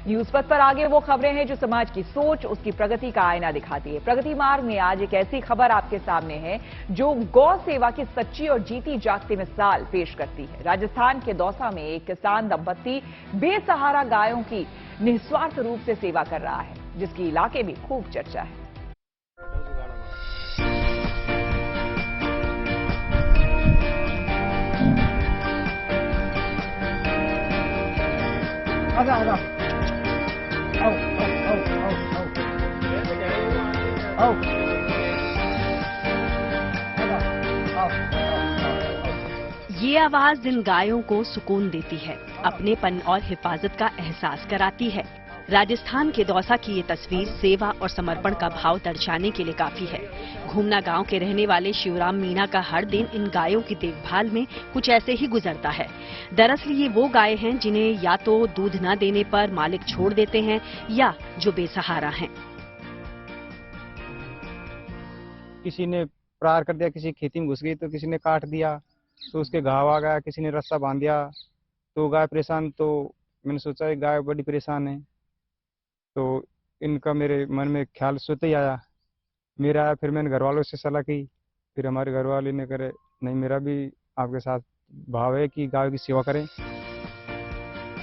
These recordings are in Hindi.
न्यूज पथ पर आगे वो खबरें हैं जो समाज की सोच, उसकी प्रगति का आईना दिखाती है। प्रगति मार्ग में आज एक ऐसी खबर आपके सामने है जो गौ सेवा की सच्ची और जीती जागती मिसाल पेश करती है। राजस्थान के दौसा में एक किसान दंपत्ति बेसहारा गायों की निस्वार्थ रूप से सेवा कर रहा है, जिसकी इलाके में खूब चर्चा है। ये आवाज इन गायों को सुकून देती है, अपनेपन और हिफाजत का एहसास कराती है। राजस्थान के दौसा की ये तस्वीर सेवा और समर्पण का भाव दर्शाने के लिए काफी है। घूमना गांव के रहने वाले शिवराम मीणा का हर दिन इन गायों की देखभाल में कुछ ऐसे ही गुजरता है। दरअसल ये वो गाय हैं जिन्हें या तो दूध न देने पर मालिक छोड़ देते हैं या जो बेसहारा हैं। किसी ने प्रहार कर दिया, किसी खेती में घुस गई तो किसी ने काट दिया तो उसके घाव आ गया, किसी ने रस्सा बांध दिया तो गाय परेशान। तो मैंने सोचा गाय बड़ी परेशान है, तो इनका मेरे मन में ख्याल सोते ही आया, मेरा आया। फिर मैंने घर वालों से सलाह की, फिर हमारे घर वाले ने करे नहीं, मेरा भी आपके साथ भाव है कि गाय की सेवा करें।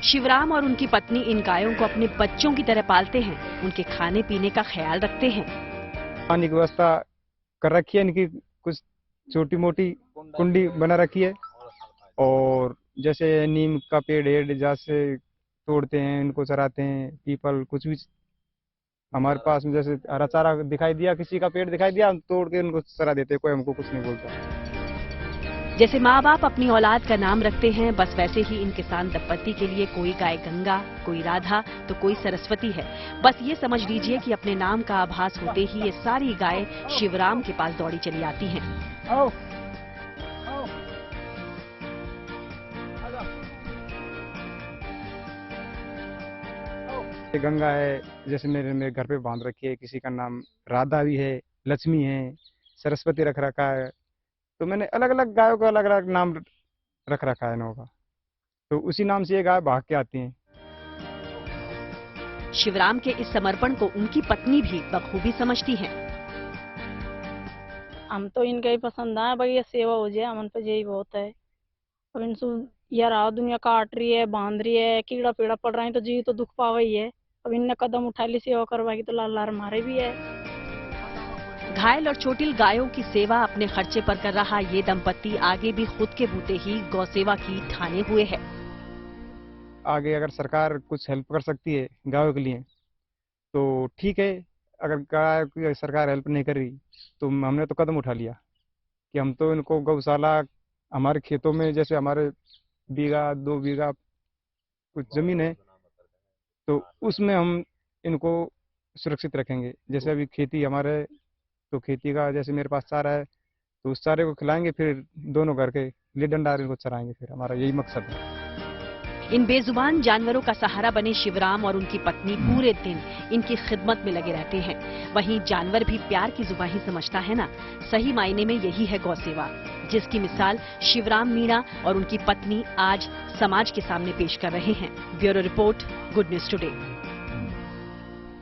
शिवराम और उनकी पत्नी इन गायों को अपने बच्चों की तरह पालते हैं, उनके खाने पीने का ख्याल रखते हैं। पानी की व्यवस्था कर रखी है, इनकी कुछ छोटी मोटी कुंडी बना रखी है, और जैसे नीम का पेड़ है जैसे तोड़ते हैं, इनको चराते हैं। पीपल कुछ भी हमारे पास में जैसे हरा चारा दिखाई दिया, किसी का पेड़ दिखाई दिया, हम तोड़ के उनको चरा देते हैं, कोई हमको कुछ नहीं बोलता। जैसे माँ बाप अपनी औलाद का नाम रखते हैं, बस वैसे ही इन किसान दंपत्ति के लिए कोई गाय गंगा, कोई राधा तो कोई सरस्वती है। बस ये समझ लीजिए कि अपने नाम का आभास होते ही ये सारी गाय शिवराम के पास दौड़ी चली आती हैं। गंगा है जैसे मेरे घर पे बांध रखी है, किसी का नाम राधा भी है, लक्ष्मी है, सरस्वती रख रखा है। तो मैंने अलग अलग गायों का अलग अलग नाम रख रखा है इनों का, तो उसी नाम से ये गाय भाग के आती हैं। शिवराम के इस समर्पण को उनकी पत्नी भी बखूबी समझती हैं। हम तो इनका ही पसंद है भाई, ये सेवा हो जाए हमन पे यही बहुत है। अब इनसे यार दुनिया काट रही है, बांध रही है, कीड़ा पीड़ा पड़ रहा है तो जीव तो दुख पावा ही है। अब इनने कदम उठा ली सेवा करवाएगी तो लाल लार मारे भी है। घायल और चोटिल गायों की सेवा अपने खर्चे पर कर रहा ये दंपत्ति आगे भी खुद के बूते ही गौ सेवा की ठाने हुए है। आगे अगर सरकार कुछ हेल्प कर सकती है गायों के लिए तो ठीक है, अगर गाय की सरकार हेल्प नहीं कर रही तो हमने तो कदम उठा लिया कि हम तो इनको गौशाला, हमारे खेतों में जैसे हमारे बीघा 2 बीघा कुछ जमीन है तो उसमें हम इनको सुरक्षित रखेंगे। जैसे अभी खेती हमारे, तो खेती का जैसे मेरे पास चारा है तो उस चारे को खिलाएंगे, फिर दोनों घर के लिए डंडार इनको चराएंगे, फिर हमारा यही मकसद है। इन बेजुबान जानवरों का सहारा बने शिवराम और उनकी पत्नी पूरे दिन इनकी खिदमत में लगे रहते हैं। वहीं जानवर भी प्यार की जुबान ही समझता है ना, सही मायने में यही है गौ सेवा, जिसकी मिसाल शिवराम मीणा और उनकी पत्नी आज समाज के सामने पेश कर रहे हैं। Bureau report, good news today.